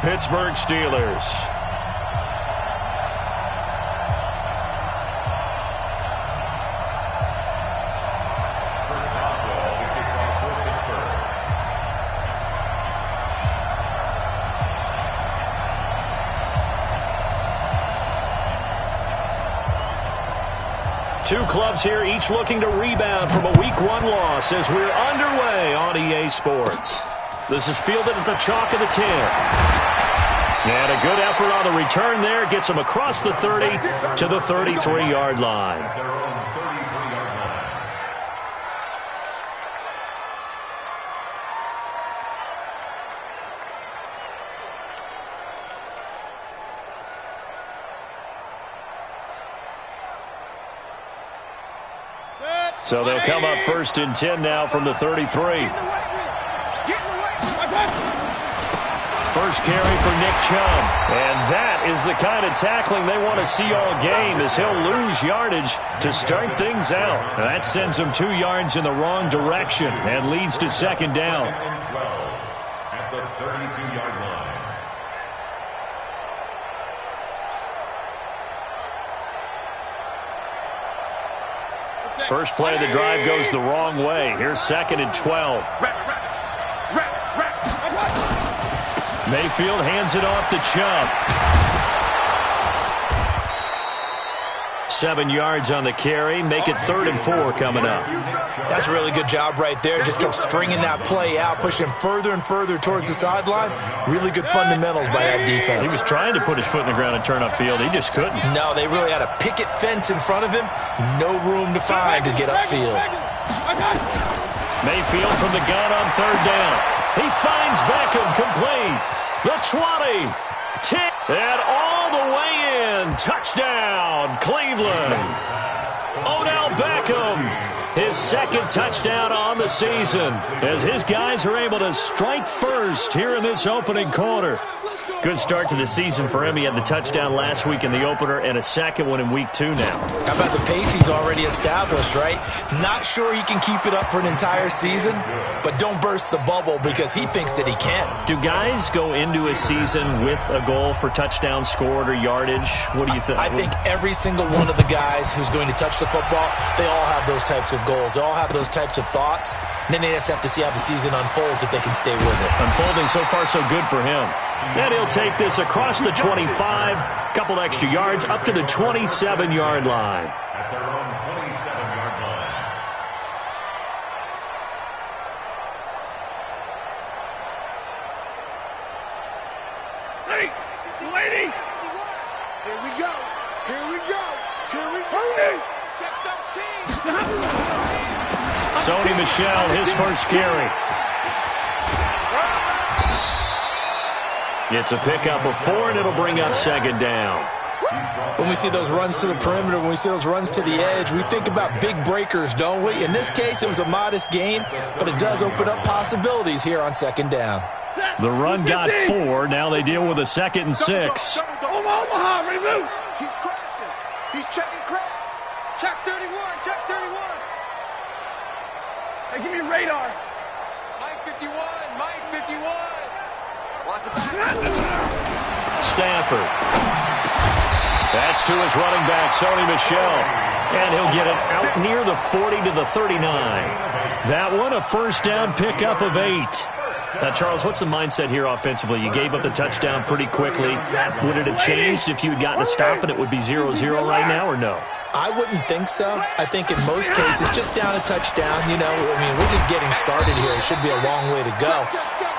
Pittsburgh Steelers. Two clubs here, each looking to rebound from a Week 1 loss as we're underway on EA Sports. This is fielded at the chalk of the 10. And a good effort on the return there. Gets him across the 30 to the 33-yard line. So they'll come up 1st and 10 now from the 33. First carry for Nick Chubb. And that is the kind of tackling they want to see all game, as he'll lose yardage to start things out. That sends him 2 yards in the wrong direction and leads to 2nd down. At the 32-yard line. First play of the drive goes the wrong way. Here's 2nd and 12. Mayfield hands it off to Chubb. 7 yards on the carry. Make it 3rd and 4 coming up. That's a really good job right there. Just kept stringing that play out, pushing him further and further towards the sideline. Really good fundamentals by that defense. He was trying to put his foot in the ground and turn upfield. He just couldn't. No, they really had a picket fence in front of him. No room to find to get upfield. Mayfield from the gun on 3rd down. He finds Beckham complete. The 20. 10. And all the way in. Touchdown, Cleveland. Odell Beckham. His 2nd touchdown on the season, as his guys are able to strike first here in this opening quarter. Good start to the season for him. He had the touchdown last week in the opener and a 2nd one in Week 2 now. How about the pace he's already established, right? Not sure he can keep it up for an entire season, but don't burst the bubble because he thinks that he can. Do guys go into a season with a goal for touchdown scored or yardage? What do you think? I think every single one of the guys who's going to touch the football, they all have those types of goals. They all have those types of thoughts. And then they just have to see how the season unfolds if they can stay with it. Unfolding so far so good for him. And he'll take this across the 25, couple extra yards, up to the 27-yard line. At their own 27-yard line. Lady! Here we go! Here we go! Here we go! Check 13! Sony Michel, his first carry. It's a pickup of 4, and it'll bring up 2nd down. When we see those runs to the perimeter, when we see those runs to the edge, we think about big breakers, don't we? In this case, it was a modest gain, but it does open up possibilities here on 2nd down. The run got 4. Now they deal with a 2nd and 6. Omaha, remove! He's crossing. He's checking crack. Check 31. Check 31. Hey, give me radar. Mike 51. Mike 51. Watch the back. Stafford. That's to his running back, Sony Michel. And he'll get it out near the 40 to the 39. That one, a first down pickup of 8. Now, Charles, what's the mindset here offensively? You gave up the touchdown pretty quickly. Would it have changed if you had gotten a stop and it would be 0-0 right now, or no? I wouldn't think so. I think in most cases, just down a touchdown, you know, I mean, we're just getting started here. It should be a long way to go.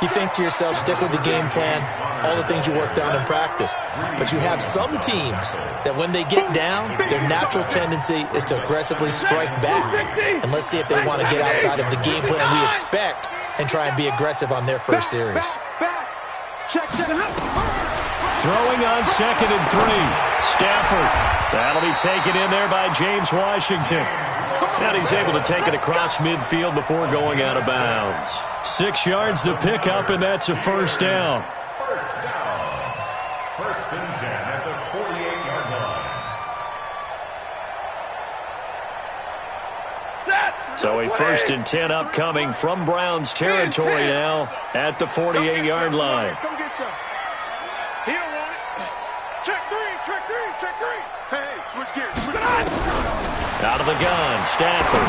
You think to yourself, stick with the game plan, all the things you worked on in practice. But you have some teams that when they get down, their natural tendency is to aggressively strike back. And let's see if they want to get outside of the game plan we expect and try and be aggressive on their first series. Throwing on 2nd and 3. Stafford. That'll be taken in there by James Washington. And he's able to take it across midfield before going out of bounds. 6 yards the pickup, and that's a first down. First down. 1st and 10 at the 48-yard line. So a 1st and 10 upcoming from Browns territory now at the 48-yard line. He don't want it. Check three, check three, check three. Hey, switch gears. Switch gears. Out of the gun, Stafford.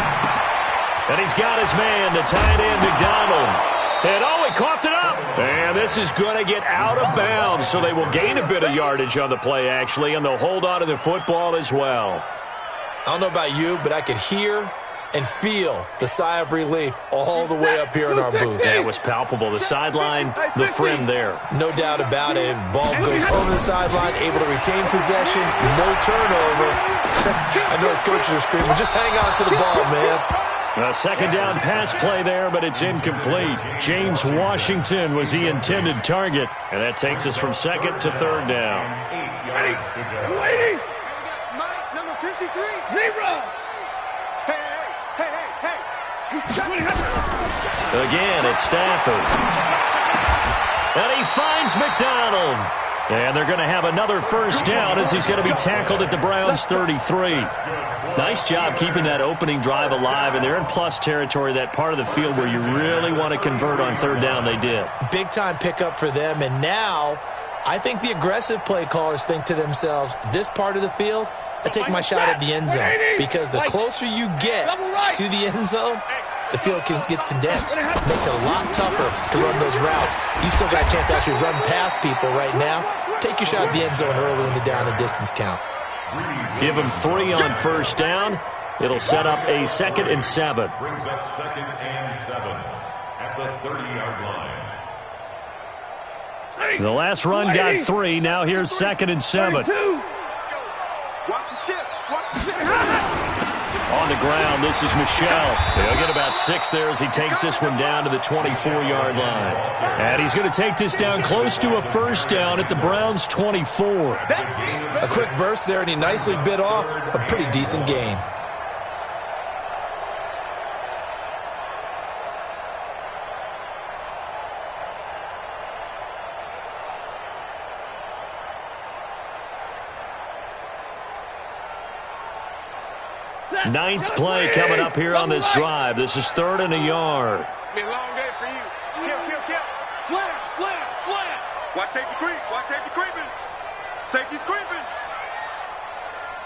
And he's got his man, the tight end, McDonald. And oh, he coughed it up. And this is going to get out of bounds, so they will gain a bit of yardage on the play, actually, and they'll hold on to the football as well. I don't know about you, but I could hear and feel the sigh of relief all the way up here in our booth. Yeah, it was palpable. The sideline, the friend there. No doubt about it. Ball goes over the sideline, able to retain possession, no turnover. I know his coaches are screaming, just hang on to the ball, man. A second down pass play there, but it's incomplete. James Washington was the intended target, and that takes us from second to third down. 8 yards to go. Waiting. Mike, number 53. Zero. Hey. He's checking. Again, it's Stafford. And he finds McDonald. And they're going to have another first down as he's going to be tackled at the Browns' 33. Nice job keeping that opening drive alive, and they're in plus territory, that part of the field where you really want to convert on third down. They did. Big-time pickup for them, and now I think the aggressive play callers think to themselves, this part of the field, I take my shot at the end zone, because the closer you get to the end zone, the field gets condensed. It makes it a lot tougher to run those routes. You still got a chance to actually run past people right now. Take your shot at the end zone early in the down and distance count. Give him 3 on first down. It'll set up a 2nd and 7. Brings up 2nd and 7 at the 30-yard line. The last run got 3. Now here's 2nd and 7. Watch the ship. Watch the ship. On the ground, this is Michelle. He'll get about 6 there as he takes this one down to the 24-yard line. And he's going to take this down close to a first down at the Browns' 24. A quick burst there, and he nicely bit off a pretty decent gain. Ninth play coming up here on this drive. This is 3rd and a yard. It's been a long day for you. Kill. Slam. Watch safety creep. Watch safety creeping. Safety's creeping.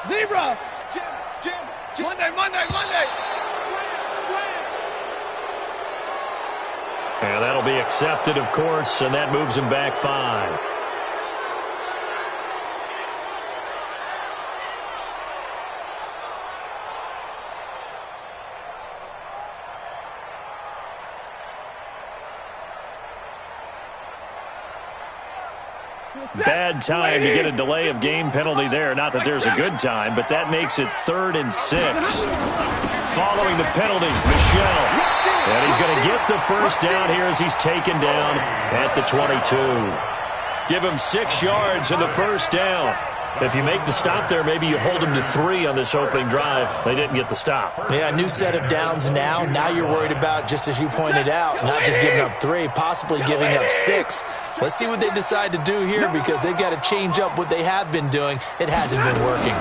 Zebra. Jim. Monday. Slam. And that'll be accepted, of course, and that moves him back 5. Bad time to get a delay of game penalty there. Not that there's a good time, but that makes it 3rd and 6. Following the penalty, Michelle. And he's going to get the first down here as he's taken down at the 22. Give him 6 yards in the first down. If you make the stop there, maybe you hold him to 3 on this opening drive. They didn't get the stop. Yeah, a new set of downs now. Now you're worried about, just as you pointed out, not just giving up 3, possibly giving up 6. Let's see what they decide to do here, because they've got to change up what they have been doing. It hasn't been working.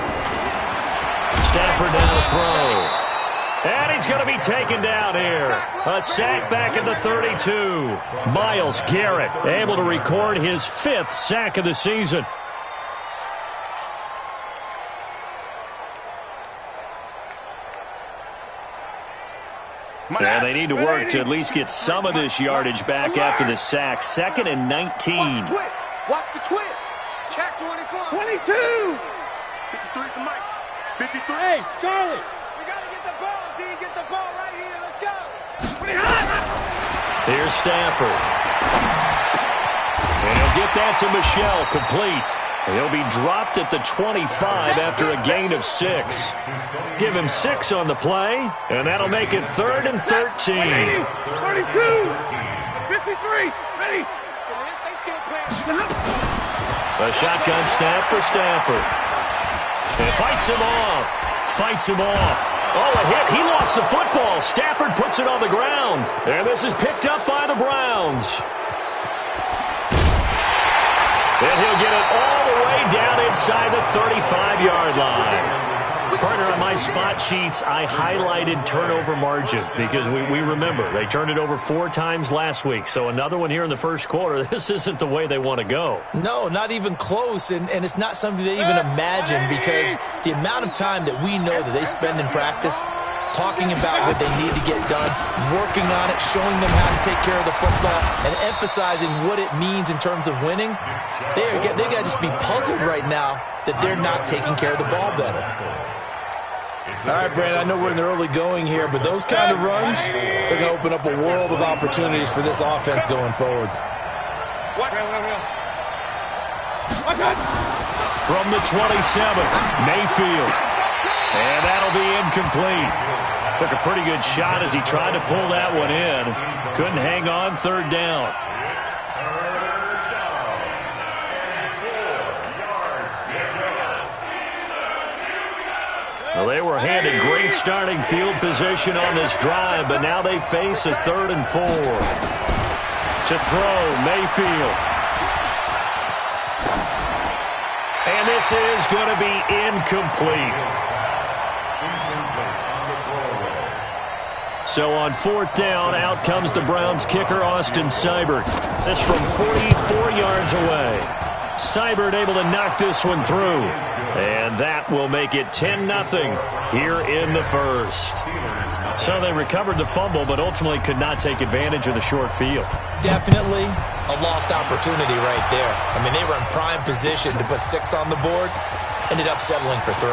Stafford now to throw. And he's going to be taken down here. A sack back at the 32. Myles Garrett able to record his 5th sack of the season. And they need to work to at least get some of this yardage back after the sack. 2nd and 19. Watch the twist. Check 24. 22. 53 to Mike. 53. Hey, Charlie. We got to get the ball, D. Get the ball right here. Let's go. Here's Stafford. And he'll get that to Michelle, complete. He'll be dropped at the 25 after a gain of 6. Give him 6 on the play, and that'll make it 3rd and 13. 32, 53, ready. A shotgun snap for Stafford. And fights him off. Oh, a hit. He lost the football. Stafford puts it on the ground. And this is picked up by the Browns. And he'll get it all the way down inside the 35-yard line. Partner, on my spot sheets, I highlighted turnover margin because we remember they turned it over 4 times last week. So another one here in the first quarter. This isn't the way they want to go. No, not even close, and it's not something they even imagine because the amount of time that we know that they spend in practice talking about what they need to get done, working on it, showing them how to take care of the football, and emphasizing what it means in terms of winning. They got to just be puzzled right now that they're not taking care of the ball better. All right, Brandon, I know we're in the early going here, but those kind of runs, they're going to open up a world of opportunities for this offense going forward. From the 27, Mayfield. And that'll be incomplete. Took a pretty good shot as he tried to pull that one in. Couldn't hang on, third down. Well, they were handed great starting field position on this drive, but now they face a 3rd and 4. To throw, Mayfield. And this is going to be incomplete. So on 4th down, out comes the Browns kicker, Austin Seibert. This from 44 yards away. Seibert able to knock this one through. And that will make it 10-0 here in the first. So they recovered the fumble, but ultimately could not take advantage of the short field. Definitely a lost opportunity right there. I mean, they were in prime position to put 6 on the board. Ended up settling for 3.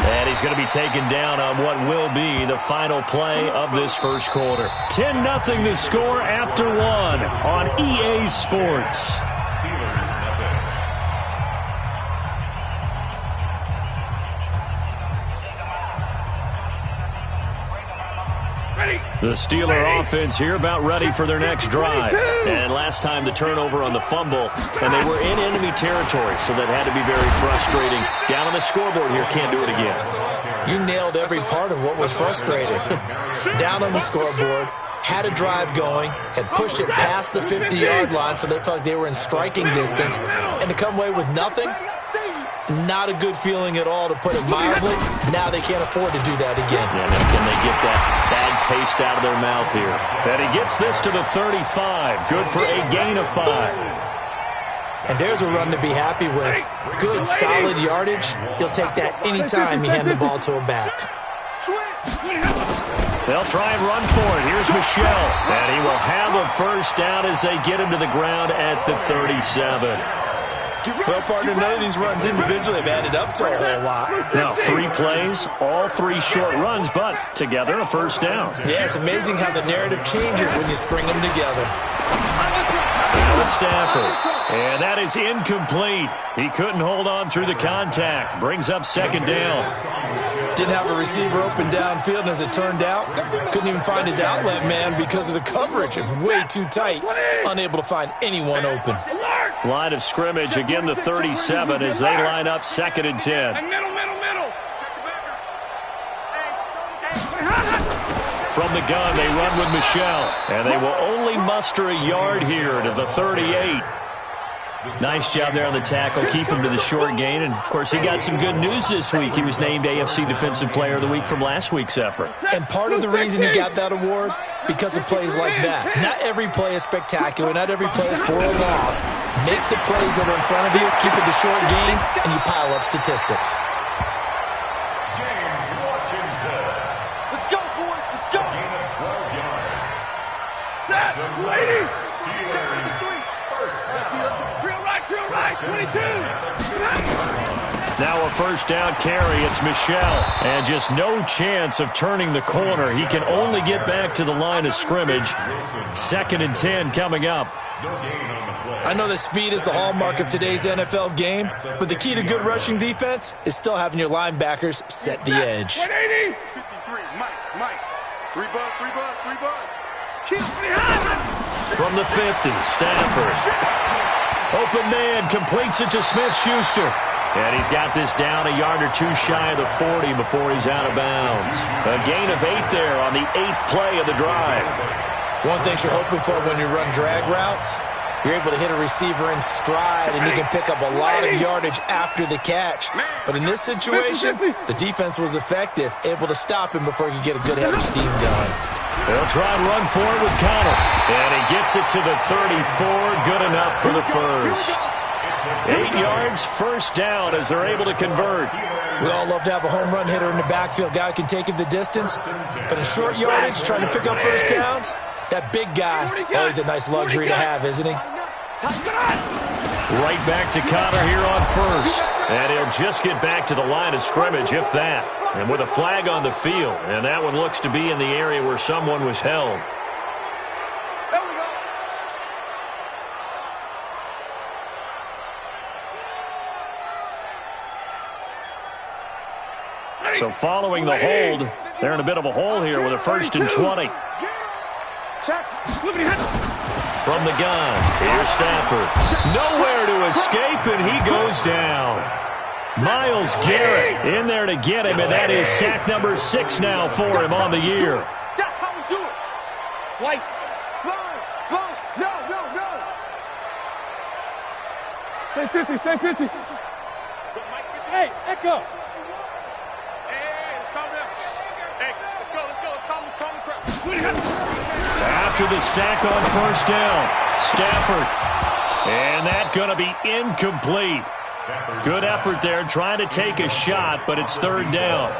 And he's going to be taken down on what will be the final play of this first quarter. 10-0 the score after 1 on EA Sports. The Steeler offense here about ready for their next drive. And last time the turnover on the fumble, and they were in enemy territory, so that had to be very frustrating. Down on the scoreboard here, can't do it again. You nailed every part of what was frustrating. Down on the scoreboard, had a drive going, had pushed it past the 50-yard line, so they felt like they were in striking distance, and to come away with nothing, not a good feeling at all, to put it mildly. Now they can't afford to do that again. Yeah, now can they get that bad taste out of their mouth here? And he gets this to the 35. Good for a gain of 5. And there's a run to be happy with. Good, solid yardage. He'll take that anytime you hand the ball to a back. They'll try and run for it. Here's Michelle. And he will have a first down as they get him to the ground at the 37. Well, partner, none of these runs individually have added up to a whole lot. Now, 3 plays, all 3 short runs, but together a first down. Yeah, it's amazing how the narrative changes when you string them together. With Stafford. And that is incomplete. He couldn't hold on through the contact. Brings up 2nd down. Didn't have a receiver open downfield, and as it turned out, couldn't even find his outlet man because of the coverage. It was way too tight. Unable to find anyone open. Line of scrimmage, again the 37 as they line up 2nd and 10. From the gun, they run with Michelle, and they will only muster a yard here to the 38. Nice job there on the tackle. Keep him to the short gain. And, of course, he got some good news this week. He was named AFC Defensive Player of the Week from last week's effort. And part of the reason he got that award, because of plays like that. Not every play is spectacular. Not every play is for a loss. Make the plays that are in front of you, keep it to short gains, and you pile up statistics. Let's go, boys. Let's go. Gain of 12 yards. That's lady. Real right, 22. Now a first down carry. It's Michelle. And just no chance of turning the corner. He can only get back to the line of scrimmage. 2nd and 10 coming up. I know that speed is the hallmark of today's NFL game, but the key to good rushing defense is still having your linebackers set the edge. 180. 53, Mike. 3 bud. From the 50, Stafford. Open man, completes it to Smith-Schuster. And he's got this down a yard or 2 shy of the 40 before he's out of bounds. A gain of 8 there on the 8th play of the drive. One thing you're hoping for when you run drag routes, You're able to hit a receiver in stride, and he can pick up a lot of yardage after the catch. But in this situation, the defense was effective, able to stop him before he could get a good head of steam going. They'll try and run for it with Connor. And he gets it to the 34. Good enough for the first. 8 yards, first down as they're able to convert. We all love to have a home run hitter in the backfield. Guy can take it the distance. But in short yardage, trying to pick up first downs, that big guy, always a nice luxury to have, isn't he? Right back to Connor here on first. And he'll just get back to the line of scrimmage, if that. And with a flag on the field. And that one looks to be in the area where someone was held. So following the hold, they're in a bit of a hole here with a 1st and 20. From the gun, here's Stafford. Nowhere to escape, and he goes down. Myles Garrett in there to get him, and that is sack number 6 now for him on the year. That's how we do it. Like, slide. No. Stay 50. Hey, Echo. Hey, let's calm down. Hey, let's go. Calm the crowd. After the sack on first down, Stafford. And that's going to be incomplete. Good effort there, trying to take a shot, but it's 3rd down.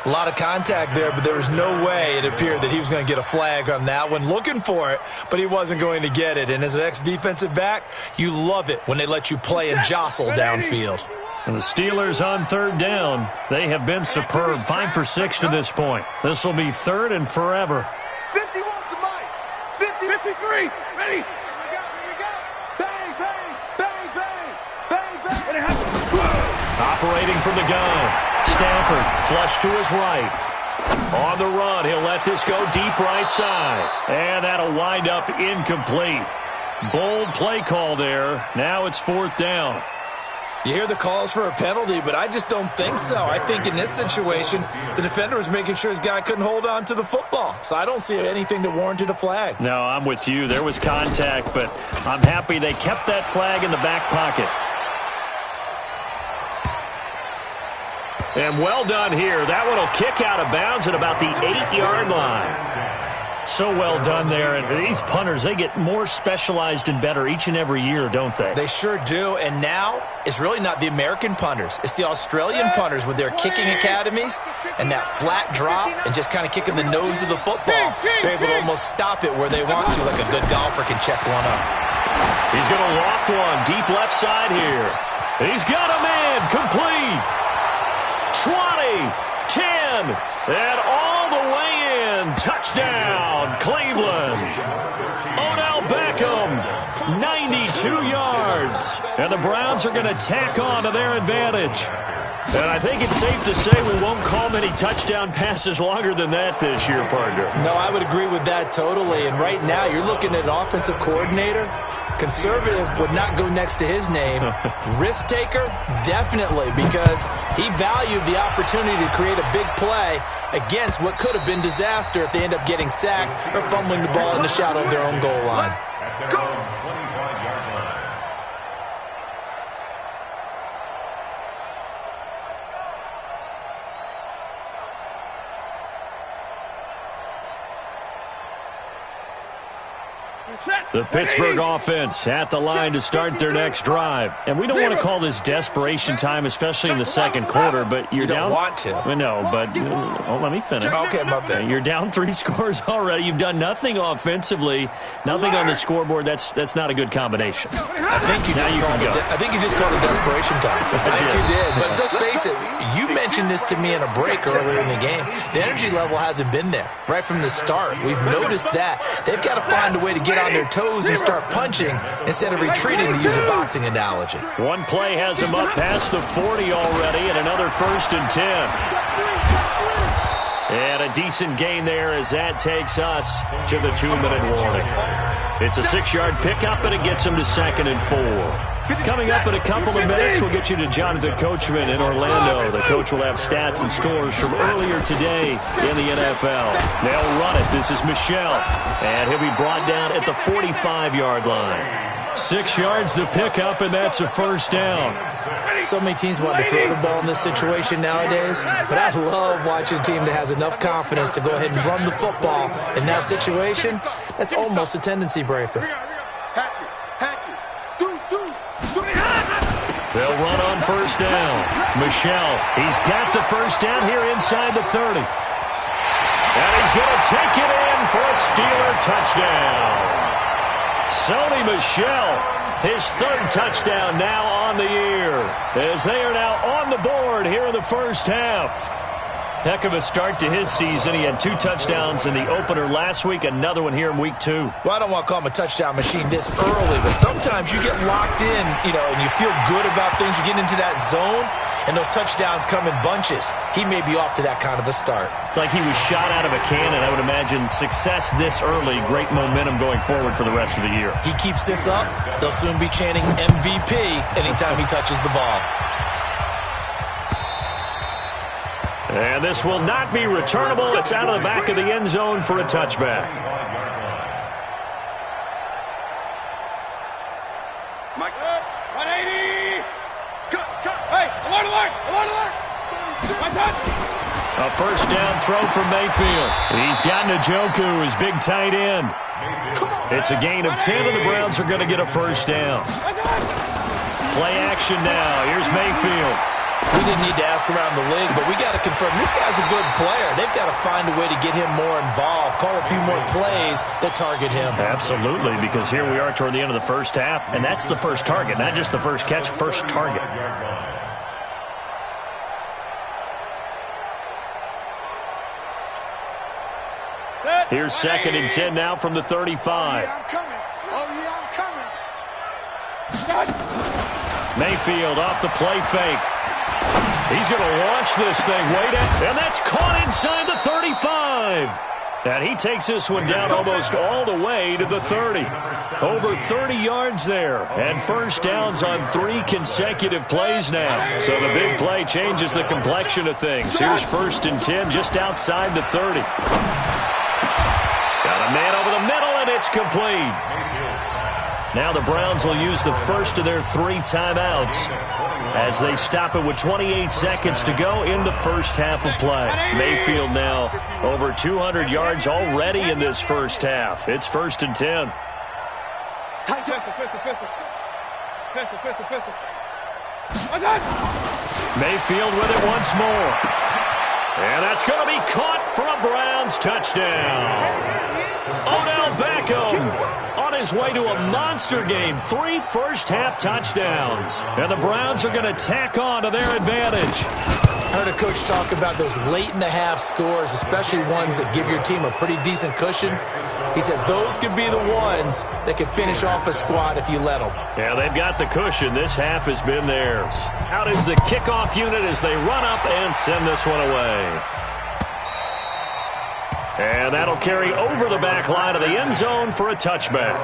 A lot of contact there, but there was no way it appeared that he was going to get a flag on that one. Looking for it, but he wasn't going to get it. And as an ex-defensive back, you love it when they let you play and jostle downfield. And the Steelers on 3rd down. They have been superb, 5 for 6 to this point. This will be 3rd and forever. 51 to Mike. 53. Ready? Here we go. Bang. Operating from the gun. Stafford flush to his right. On the run, he'll let this go deep right side. And that'll wind up incomplete. Bold play call there. Now it's 4th down. You hear the calls for a penalty, but I just don't think so. I think in this situation, the defender was making sure his guy couldn't hold on to the football. So I don't see anything that warranted a flag. No, I'm with you. There was contact, but I'm happy they kept that flag in the back pocket. And well done here. That one will kick out of bounds at about the 8-yard line. So well done there. And these punters, they get more specialized and better each and every year, don't they? They sure do. And now it's really not the American punters. It's the Australian punters with their kicking academies and that flat drop and just kind of kicking the nose of the football. They're able to almost stop it where they want to, like a good golfer can check one up. He's going to loft one deep left side here. He's got a man complete. 20, 10, and all the way in. Touchdown, Cleveland. Odell Beckham, 92 yards. And the Browns are going to tack on to their advantage. And I think it's safe to say we won't call many touchdown passes longer than that this year, partner. No, I would agree with that totally. And right now, you're looking at an offensive coordinator. Conservative would not go next to his name. Risk taker, definitely, because he valued the opportunity to create a big play against what could have been disaster if they end up getting sacked or fumbling the ball in the shadow of their own goal line. The Pittsburgh offense at the line to start their next drive. And we don't want to call this desperation time, especially in the second quarter, but you're down. You don't want to. No, but let me finish. Okay, my bad. You're down 3 scores already. You've done nothing offensively, nothing on the scoreboard. That's not a good combination. I think you just called it desperation time. I think you did. But let's face it, you mentioned this to me in a break earlier in the game. The energy level hasn't been there right from the start. We've noticed that. They've got to find a way to get on their toes and start punching instead of retreating, to use a boxing analogy. One play has him up past the 40 already, and another 1st and 10. And a decent gain there as that takes us to the 2-minute warning. It's a 6-yard pickup, and it gets him to 2nd and 4. Coming up in a couple of minutes, we'll get you to Jonathan Coachman in Orlando. The coach will have stats and scores from earlier today in the NFL. They'll run it. This is Michel, and he'll be brought down at the 45-yard line. 6 yards to pick up, and that's a first down. So many teams want to throw the ball in this situation nowadays, but I love watching a team that has enough confidence to go ahead and run the football. In that situation, that's almost a tendency breaker. They'll run on first down. Michelle, he's got the first down here inside the 30. And he's going to take it in for a Steeler touchdown. Sony Michel, his 3rd touchdown now on the year, as they are now on the board here in the first half. Heck of a start to his season. He had 2 touchdowns in the opener last week, another one here in week 2. Well, I don't want to call him a touchdown machine this early, but sometimes you get locked in, and you feel good about things. You get into that zone, and those touchdowns come in bunches. He may be off to that kind of a start. It's like he was shot out of a cannon. I would imagine success this early, great momentum going forward for the rest of the year. He keeps this up, they'll soon be chanting MVP anytime he touches the ball. And this will not be returnable. It's out of the back of the end zone for a touchback. Mike, 180. Cut. Hey, alert. A first down throw from Mayfield. He's got Njoku, his big tight end. It's a gain of 10, and the Browns are going to get a first down. Play action now. Here's Mayfield. We didn't need to ask around the league, but we got to confirm this guy's a good player. They've got to find a way to get him more involved, call a few more plays that target him. Absolutely, because here we are toward the end of the first half, and that's the first target, not just the first catch, first target. Here's 2nd and 10 now from the 35. I'm coming. Mayfield off the play fake. He's going to launch this thing way down, and that's caught inside the 35. And he takes this one down almost all the way to the 30. Over 30 yards there, and first downs on 3 consecutive plays now. So the big play changes the complexion of things. Here's 1st and 10 just outside the 30. Got a man over the middle, and it's complete. Now the Browns will use the first of their 3 timeouts as they stop it with 28 seconds to go in the first half of play. Mayfield now over 200 yards already in this first half. It's 1st and 10. Mayfield with it once more. And that's going to be caught for a Browns touchdown. Odell Beckham on his way to a monster game. 3 first-half touchdowns. And the Browns are going to tack on to their advantage. I heard a coach talk about those late-in-the-half scores, especially ones that give your team a pretty decent cushion. He said those could be the ones that could finish off a squad if you let them. Yeah, they've got the cushion. This half has been theirs. Out is the kickoff unit as they run up and send this one away. And that'll carry over the back line of the end zone for a touchback.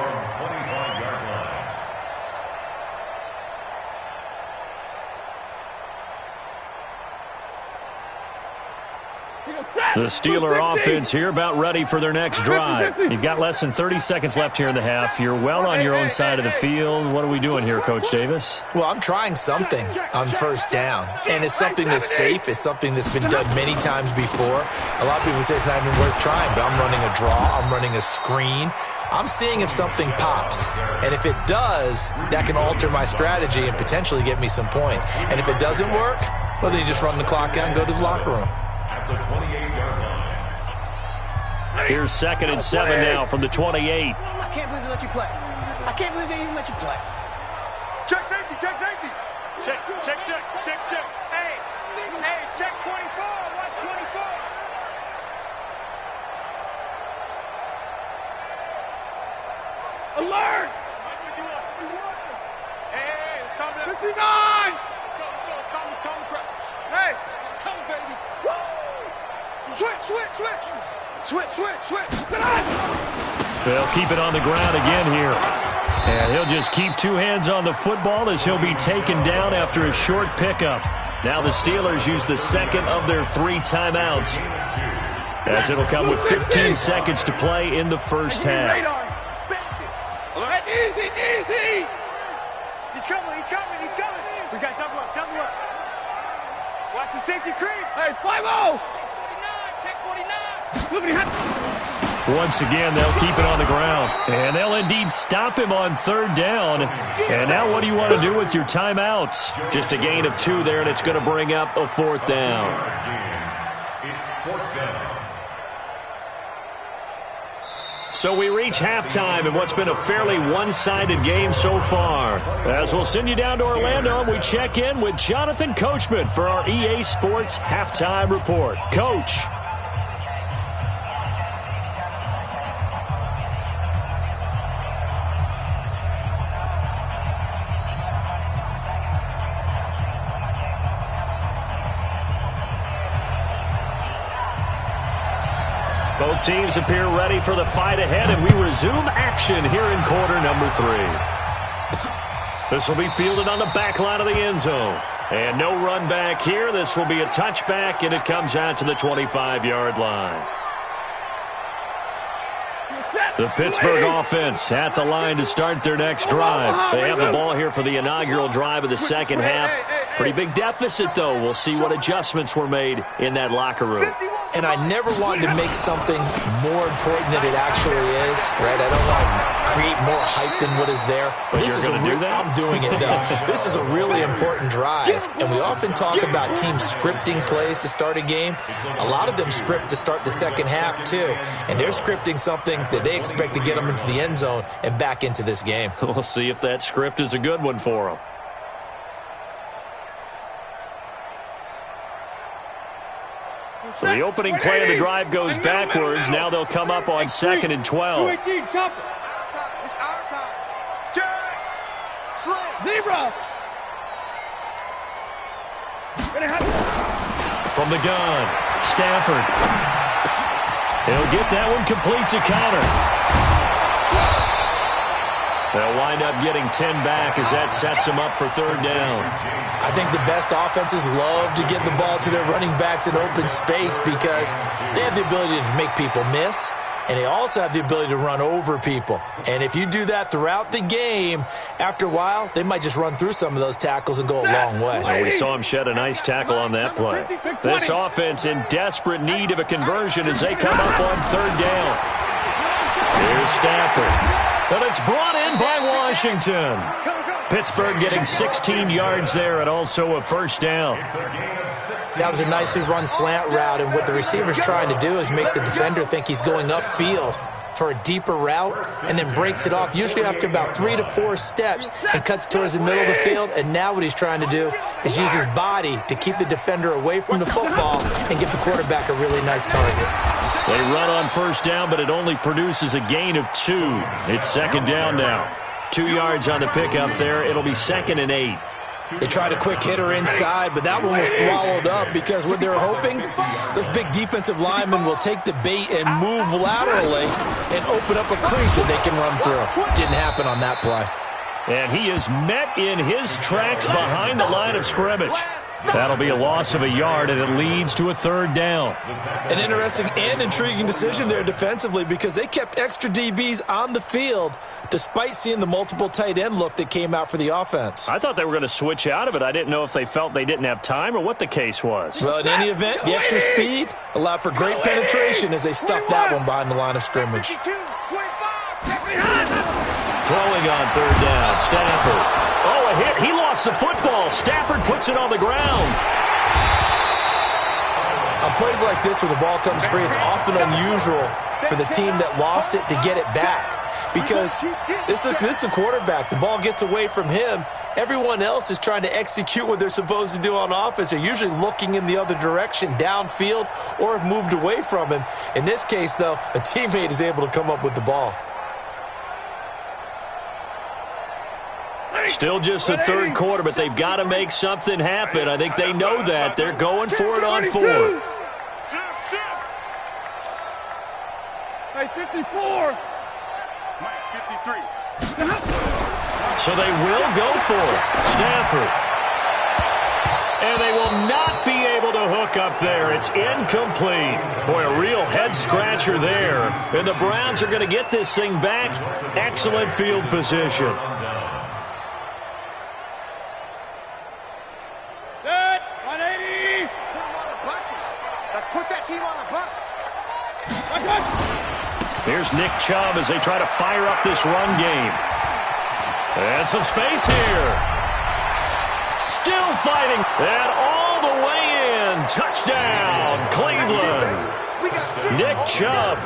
The Steeler offense here about ready for their next drive. You've got less than 30 seconds left here in the half. You're well on your own side of the field. What are we doing here, Coach Davis? Well, I'm trying something on first down, and it's something that's safe. It's something that's been done many times before. A lot of people say it's not even worth trying, but I'm running a draw. I'm running a screen. I'm seeing if something pops, and if it does, that can alter my strategy and potentially get me some points. And if it doesn't work, well, then you just run the clock out and go to the locker room. Here's 2nd and 7 now from the 28. I can't believe they let you play. I can't believe they even let you play. Check safety, check safety. Check. Hey, check 24. Watch 24. Alert! Hey, it's coming. 59! Let's go. Come, crouch. Hey, come, baby. Woo! Switch. They'll keep it on the ground again here. And he'll just keep 2 hands on the football as he'll be taken down after a short pickup. Now the Steelers use the 2nd of their 3 timeouts, as it'll come with 15 seconds to play in the first half. Easy. coming. He's coming. We got double up, double up. Watch the safety creep. Hey, 5-0. 49, check 49. Once again, they'll keep it on the ground. And they'll indeed stop him on third down. And now what do you want to do with your timeouts? Just a gain of 2 there, and it's going to bring up a 4th down. It's 4th down. So we reach halftime in what's been a fairly one-sided game so far. As we'll send you down to Orlando, and we check in with Jonathan Coachman for our EA Sports Halftime Report. Coach. Both teams appear ready for the fight ahead, and we resume action here in quarter number 3. This will be fielded on the back line of the end zone. And no run back here. This will be a touchback, and it comes out to the 25-yard line. The Pittsburgh offense at the line to start their next drive. They have the ball here for the inaugural drive of the second half. Pretty big deficit, though. We'll see what adjustments were made in that locker room. And I never wanted to make something more important than it actually is, right? I don't want to create more hype than what is there. But this is going to do that? I'm doing it, though. This is a really important drive, and we often talk about teams scripting plays to start a game. A lot of them script to start the second half, too, and they're scripting something that they expect to get them into the end zone and back into this game. We'll see if that script is a good one for them. So the opening play of the drive goes backwards. Now they'll come up on 2nd and 12. 218, chopper. It's our time. Jack. Sling. Zebra. From the gun, Stafford. He'll get that one complete to Connor. They'll wind up getting 10 back as that sets them up for 3rd down. I think the best offenses love to get the ball to their running backs in open space because they have the ability to make people miss, and they also have the ability to run over people. And if you do that throughout the game, after a while, they might just run through some of those tackles and go a long way. Well, we saw him shed a nice tackle on that play. This offense in desperate need of a conversion as they come up on 3rd down. Here's Stafford. But it's brought in by Washington. Pittsburgh getting 16 yards there and also a 1st down. That was a nicely run slant route, and what the receiver's trying to do is make the defender think he's going upfield for a deeper route and then breaks it off, usually after about 3 to 4 steps, and cuts towards the middle of the field. And now what he's trying to do is use his body to keep the defender away from the football and give the quarterback a really nice target. They run on 1st down, but it only produces a gain of 2. It's 2nd down now. 2 yards on the pickup there. It'll be 2nd and 8. They tried a quick hitter inside, but that one was swallowed up because what they're hoping, those big defensive linemen will take the bait and move laterally and open up a crease that they can run through. Didn't happen on that play. And he is met in his tracks behind the line of scrimmage. That'll be a loss of a yard, and it leads to a 3rd down. An interesting and intriguing decision there defensively because they kept extra DBs on the field despite seeing the multiple tight end look that came out for the offense. I thought they were going to switch out of it. I didn't know if they felt they didn't have time or what the case was. Well, in any event, the extra speed allowed for great penetration as they stuffed that one behind the line of scrimmage. Throwing on 3rd down, Stafford. Oh, a hit. He lost the football. Stafford puts it on the ground. On plays like this where the ball comes free, it's often unusual for the team that lost it to get it back because this is a quarterback. The ball gets away from him. Everyone else is trying to execute what they're supposed to do on offense. They're usually looking in the other direction, downfield, or have moved away from him. In this case, though, a teammate is able to come up with the ball. Still just the 3rd quarter, but they've got to make something happen. I think they know that. They're going for it on 4th. Hey, 54. 53. So they will go for it. Stafford. And they will not be able to hook up there. It's incomplete. Boy, a real head-scratcher there. And the Browns are going to get this thing back. Excellent field position. Put that team on a bus. Here's Nick Chubb as they try to fire up this run game. And some space here. Still fighting. And all the way in. Touchdown, Cleveland. Nick Chubb,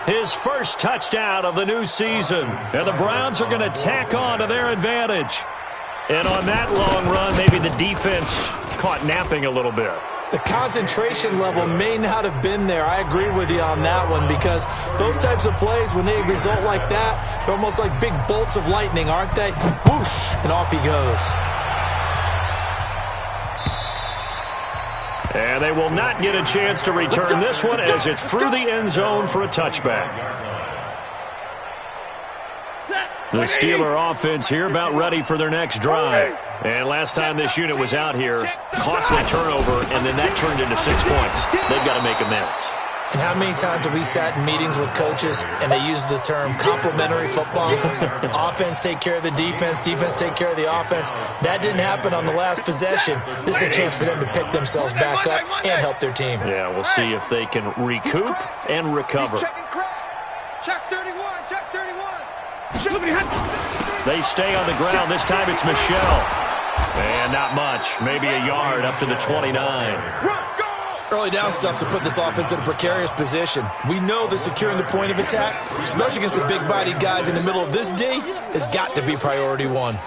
his first touchdown of the new season. And the Browns are going to tack on to their advantage. And on that long run, maybe the defense caught napping a little bit. The concentration level may not have been there. I agree with you on that one, because those types of plays, when they result like that, they're almost like big bolts of lightning, aren't they? Whoosh, and off he goes. And they will not get a chance to return this one as it's through the end zone for a touchback. The Steeler offense here about ready for their next drive. And last time this unit was out here, costly turnover, and then that turned into 6 points. They've got to make amends. And how many times have we sat in meetings with coaches and they use the term complementary football? Offense take care of the defense, defense take care of the offense. That didn't happen on the last possession. This is a chance for them to pick themselves back up and help their team. Yeah, we'll see if they can recoup and recover. Check 31, check 31. They stay on the ground. This time it's Michelle. And not much. Maybe a yard up to the 29. Early down stuff to put this offense in a precarious position. We know that securing the point of attack, especially against the big-bodied guys in the middle of this D, has got to be priority one.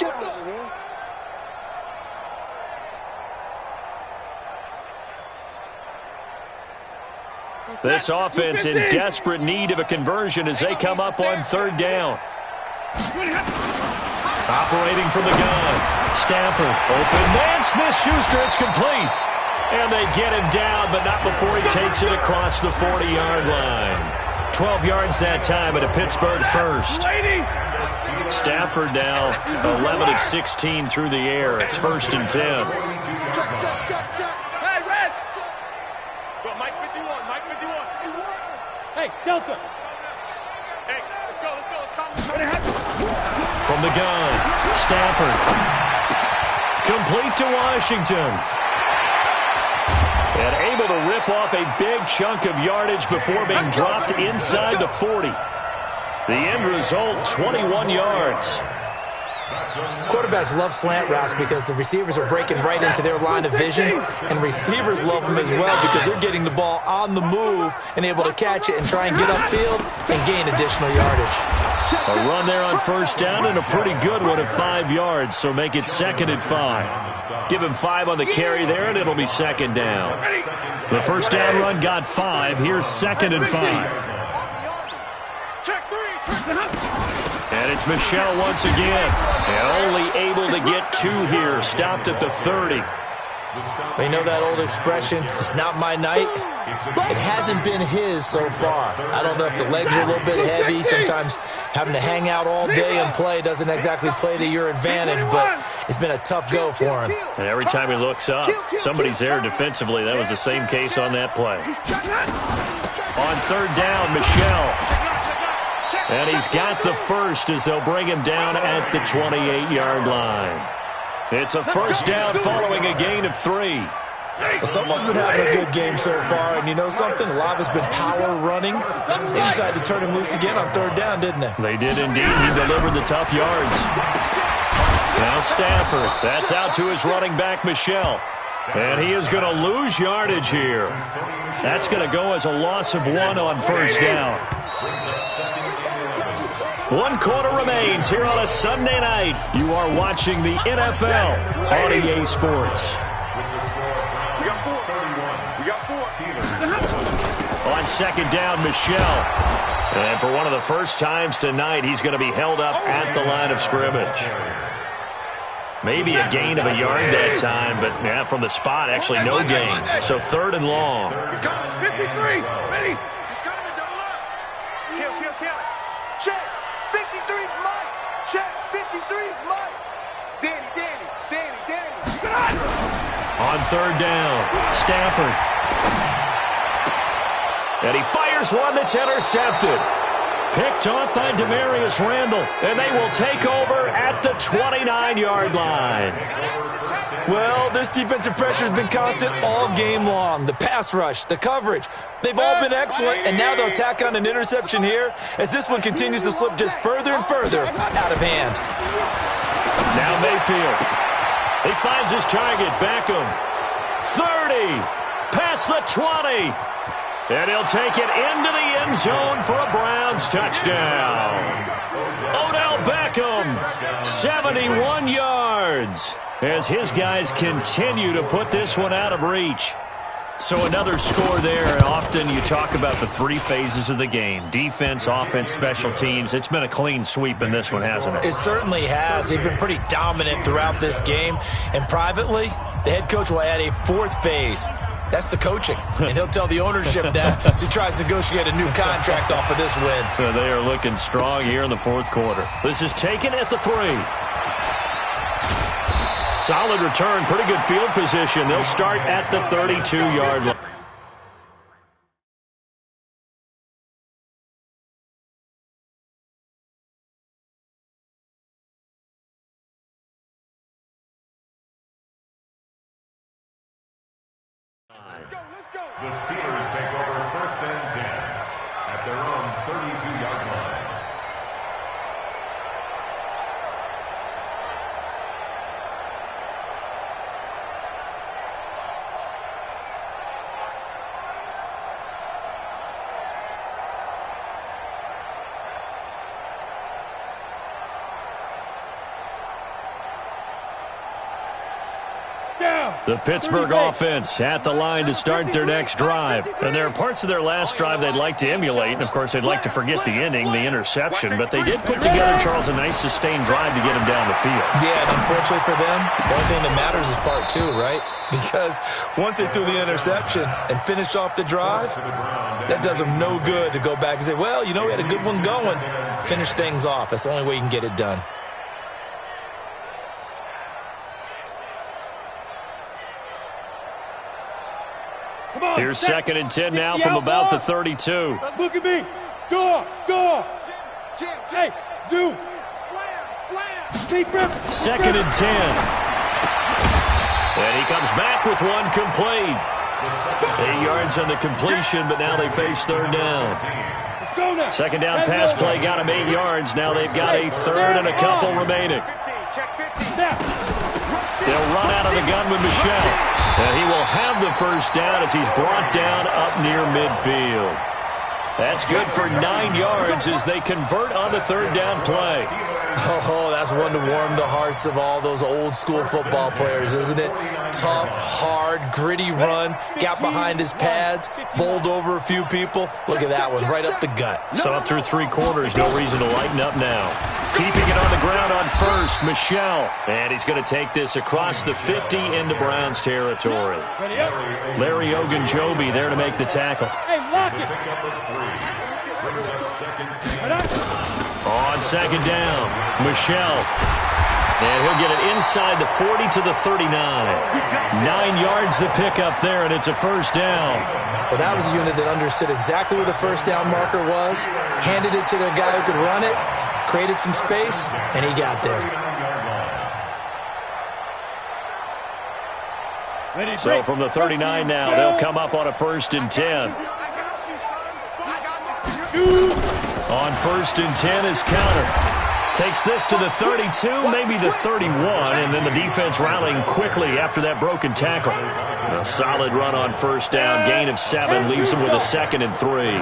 This offense in desperate need of a conversion as they come up on third down. Operating from the gun. Stafford, open man, Smith-Schuster, it's complete. And they get him down, but not before he takes it across the 40-yard line. 12 yards that time at a Pittsburgh first. Stafford now 11 of 16 through the air. It's 1st and 10. Check. Hey, Red. Go, Mike 51, Mike 51. Hey, Delta. Hey, let's go. From the gun, Stafford. Complete to Washington. And able to rip off a big chunk of yardage before being dropped inside the 40. The end result, 21 yards. Quarterbacks love slant routes because the receivers are breaking right into their line of vision, and receivers love them as well because they're getting the ball on the move and able to catch it and try and get upfield and gain additional yardage. A run there on first down and a pretty good one of 5 yards, so make it 2nd and 5. Give him 5 on the carry there, and it'll be 2nd down. The first down run got 5. Here's 2nd and 5. And it's Michelle once again. And only able to get 2 here. Stopped at the 30. You know that old expression, it's not my night? It hasn't been his so far. I don't know if the legs are a little bit heavy. Sometimes having to hang out all day and play doesn't exactly play to your advantage, but it's been a tough go for him. And every time he looks up, somebody's there defensively. That was the same case on that play. On third down, Michelle. And he's got the first as they'll bring him down at the 28-yard line. It's a first down following a gain of 3. Well, someone's been having a good game so far, and you know something? A lot of it's been power running. They decided to turn him loose again on third down, didn't they? They did indeed. He delivered the tough yards. Now Stafford. That's out to his running back, Michelle. And he is going to lose yardage here. That's going to go as a loss of 1 on first down. 1 quarter remains here on a Sunday night. You are watching the NFL on EA Sports. On second down, Michelle. And for one of the first times tonight, he's going to be held up at the line of scrimmage. Maybe a gain of a yard that time, but yeah, from the spot, actually no gain. So 3rd and long. 53, ready. Kill. Check. 53's Mike. Check. 53's Mike. Danny. On third down, Stafford. And he fires one that's intercepted. Picked off by Demarius Randall. And they will take over at the 29-yard line. Well, this defensive pressure has been constant all game long. The pass rush, the coverage, they've all been excellent, and now they'll tack on an interception here as this one continues to slip just further and further out of hand. Now Mayfield. He finds his target, Beckham. 30, past the 20, and he'll take it into the end zone for a Browns touchdown. Odell Beckham, 71 yards, as his guys continue to put this one out of reach. So another score there. Often you talk about the three phases of the game: defense, offense, special teams. It's been a clean sweep in this one, hasn't it? It certainly has. They've been pretty dominant throughout this game. And privately, the head coach will add a fourth phase. That's the coaching. And he'll tell the ownership that as he tries to negotiate a new contract off of this win. They are looking strong here in the fourth quarter. This is taken at the 3. Solid return, pretty good field position. They'll start at the 32-yard line. The Steelers take over 1st and 10 at their own 32-yard line. The Pittsburgh offense at the line to start their next drive. And there are parts of their last drive they'd like to emulate. And, of course, they'd like to forget the ending, the interception. But they did put together, Charles, a nice sustained drive to get him down the field. Yeah, and unfortunately for them, the only thing that matters is part 2, right? Because once they threw the interception and finished off the drive, that does them no good to go back and say, well, you know, we had a good one going. Finish things off. That's the only way you can get it done. Here's 2nd and 10 now from about the 32. Look at me. Door. Hey, zoom. Slam. 2nd and 10. And he comes back with one complete. 8 yards on the completion, but now they face 3rd down. 2nd down pass play got him 8 yards. Now they've got a 3rd and a couple remaining. They'll run out of the gun with Michelle. And he will have the 1st down as he's brought down up near midfield. That's good for 9 yards as they convert on the 3rd down play. Oh, that's one to warm the hearts of all those old-school football players, isn't it? Tough, hard, gritty run, got behind his pads, bowled over a few people. Look at that one, right up the gut. So up through 3 quarters, no reason to lighten up now. Keeping it on the ground on 1st, Michelle. And he's going to take this across the 50 into Browns territory. Larry Ogunjobi there to make the tackle. Hey, lock it. On 2nd down, Michelle. And he'll get it inside the 40 to the 39. 9 yards the pickup there, and it's a 1st down. Well, that was a unit that understood exactly where the 1st down marker was, handed it to their guy who could run it, created some space, and he got there. So from the 39 now, they'll come up on a 1st and 10. On 1st and 10 is Counter. Takes this to the 32, maybe the 31, and then the defense rallying quickly after that broken tackle. A solid run on 1st down, gain of 7, leaves them with a 2nd and 3.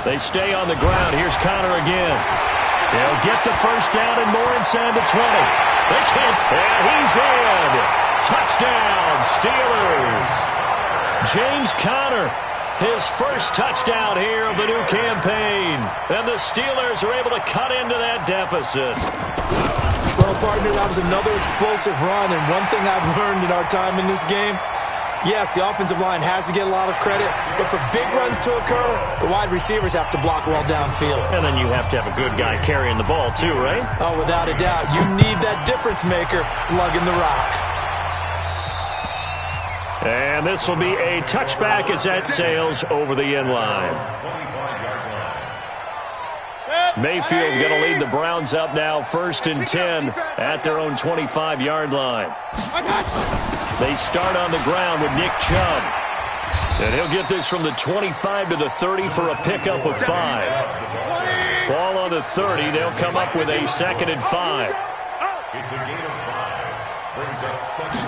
They stay on the ground. Here's Counter again. They'll get the 1st down and more inside the 20. They can't, and he's in. Touchdown, Steelers. James Conner, his 1st touchdown here of the new campaign. And the Steelers are able to cut into that deficit. Well, partner, that was another explosive run. And one thing I've learned in our time in this game, yes, the offensive line has to get a lot of credit. But for big runs to occur, the wide receivers have to block well downfield. And then you have to have a good guy carrying the ball too, right? Oh, without a doubt. You need that difference maker lugging the rock. And this will be a touchback as that sails over the end line. Mayfield going to lead the Browns up now, 1st and 10 at their own 25-yard line. They start on the ground with Nick Chubb. And he'll get this from the 25 to the 30 for a pickup of 5. Ball on the 30. They'll come up with a 2nd and 5. It's a gain of 5. Brings up 2nd.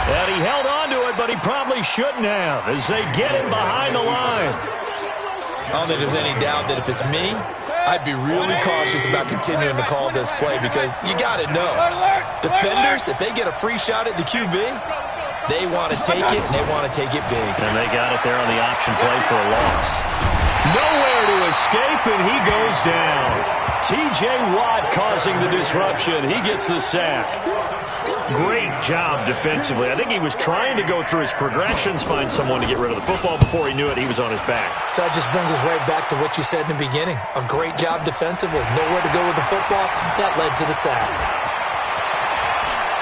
And he held on to it, but he probably shouldn't have as they get him behind the line. I don't think there's any doubt that if it's me, I'd be really cautious about continuing to call this play because you got to know, defenders, if they get a free shot at the QB, they want to take it, and they want to take it big. And they got it there on the option play for a loss. Nowhere to escape, and he goes down. T.J. Watt causing the disruption. He gets the sack. Great job defensively. I think he was trying to go through his progressions, find someone to get rid of the football. Before he knew it, he was on his back. So that just brings us right back to what you said in the beginning. A great job defensively. Nowhere to go with the football. That led to the sack.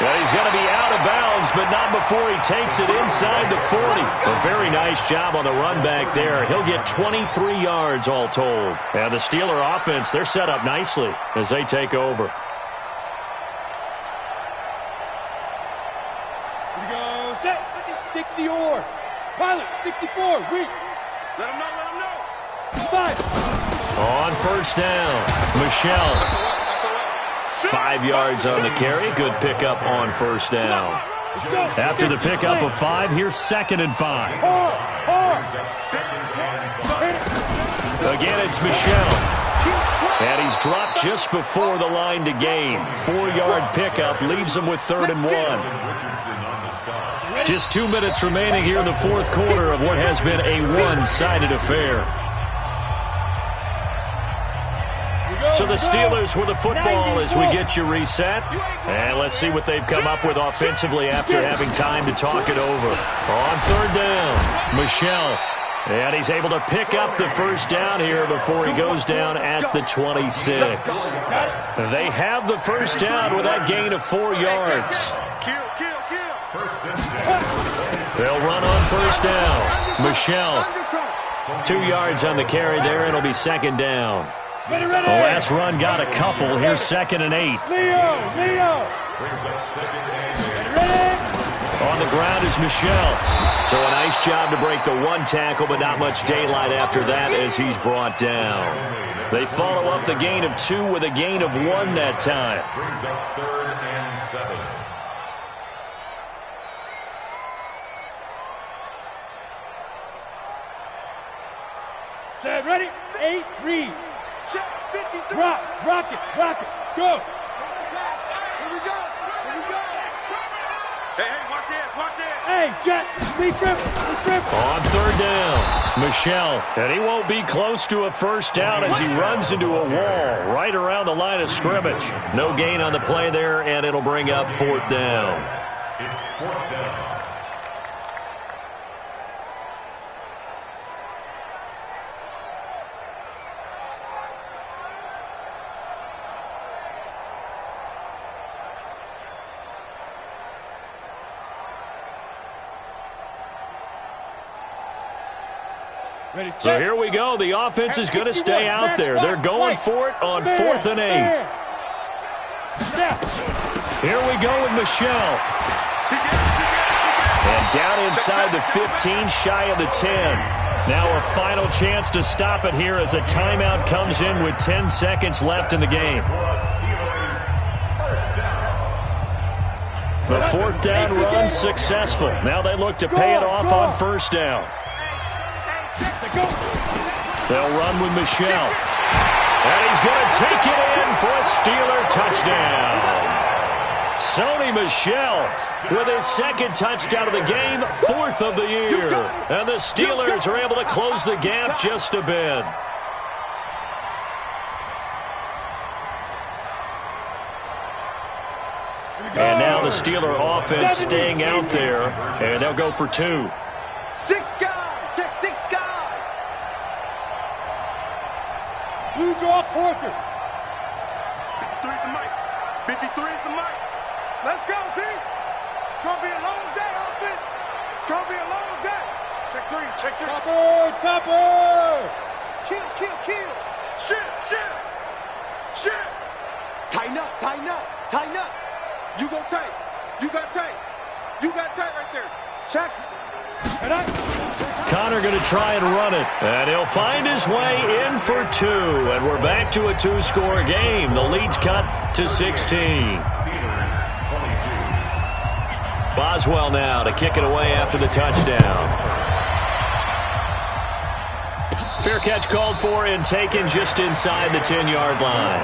Well, he's going to be out of bounds, but not before he takes it inside the 40. A very nice job on the run back there. He'll get 23 yards all told. And the Steeler offense, they're set up nicely as they take over. 60 or pilot 64 weak. Let him know. 5 on 1st down. Michelle 5 yards on the carry. Good pickup on 1st down. After the pickup of 5, here's 2nd and 5. Again, it's Michelle. And he's dropped just before the line to gain. 4-yard pickup leaves him with 3rd and 1. Just 2 minutes remaining here in the 4th quarter of what has been a one-sided affair. So the Steelers with the football as we get you reset. And let's see what they've come up with offensively after having time to talk it over. On 3rd down, Michelle. And he's able to pick up the 1st down here before he goes down at the 26. They have the 1st down with that gain of 4 yards. They'll run on 1st down. Michelle, 2 yards on the carry there, and it'll be 2nd down. The last run got a couple. Here's 2nd and 8. On the ground is Michelle. So a nice job to break the 1 tackle, but not much daylight after that as he's brought down. They follow up the gain of 2 with a gain of 1 that time. Brings up 3rd and 7. Set, ready, 8, read. Check, 53. Rock it, go. Here we go. Hey, watch it. Hey, Jet, lead grip. On 3rd down, Michelle. And he won't be close to a 1st down as he runs into a wall right around the line of scrimmage. No gain on the play there, and it'll bring up 4th down. It's 4th down. So here we go. The offense is going to stay out there. They're going for it on 4th and 8. Here we go with Michelle. And down inside the 15, shy of the 10. Now a final chance to stop it here as a timeout comes in with 10 seconds left in the game. The 4th down run successful. Now they look to pay it off on 1st down. They'll run with Michelle. And he's going to take it in for a Steeler touchdown. Sony Michel with his 2nd touchdown of the game, 4th of the year. And the Steelers are able to close the gap just a bit. And now the Steeler offense staying out there, and they'll go for 2. 6 guys. Check 6 guys. Blue draw Corkers. 53 is the mic. 53 is the mic. Let's go, team. It's going to be a long day, offense. It's going to be a long day. Check 3. Topper. Kill, kill, kill. Shift, shift. Shift. Tighten up, tighten up, tighten up. You go tight. You got tight. You got tight right there. Check. Connor going to try and run it. And he'll find his way in for two. And we're back to a two-score game. The lead's cut to 16. Boswell now to kick it away after the touchdown. Fair catch called for and taken just inside the 10-yard line.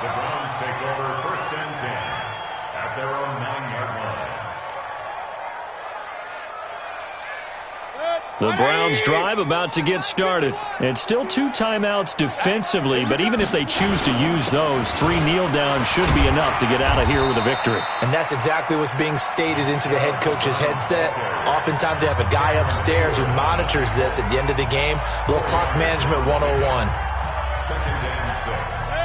The Browns take over first and 10 at their own 9-yard line. The Browns drive about to get started. It's still 2 timeouts defensively, but even if they choose to use those, 3 kneel downs should be enough to get out of here with a victory. And that's exactly what's being stated into the head coach's headset. Oftentimes they have a guy upstairs who monitors this at the end of the game. A little clock management 101.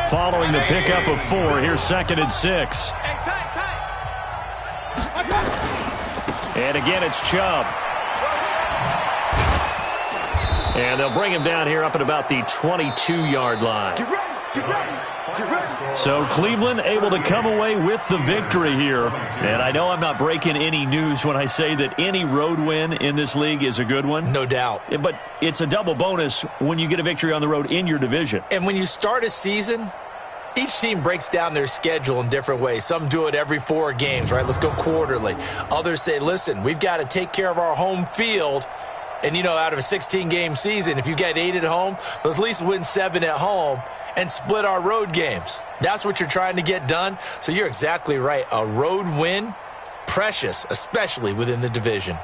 Following the pickup of 4, here's 2nd and 6. And again, it's Chubb. And they'll bring him down here up at about the 22-yard line. Get ready, get ready, get ready. So Cleveland able to come away with the victory here. And I know I'm not breaking any news when I say that any road win in this league is a good one. No doubt. But it's a double bonus when you get a victory on the road in your division. And when you start a season, each team breaks down their schedule in different ways. Some do it every 4 games, right? Let's go quarterly. Others say, listen, we've got to take care of our home field. And, you know, out of a 16-game season, if you get 8 at home, let's at least win 7 at home and split our road games. That's what you're trying to get done. So you're exactly right. A road win, precious, especially within the division.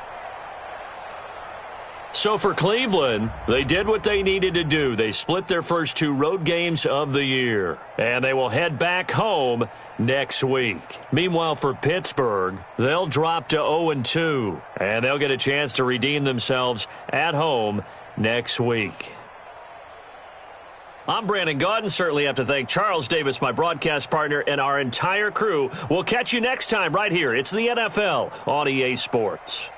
So for Cleveland, they did what they needed to do. They split their first 2 road games of the year. And they will head back home next week. Meanwhile, for Pittsburgh, they'll drop to 0-2. And they'll get a chance to redeem themselves at home next week. I'm Brandon Gaudin. Certainly have to thank Charles Davis, my broadcast partner, and our entire crew. We'll catch you next time right here. It's the NFL on EA Sports.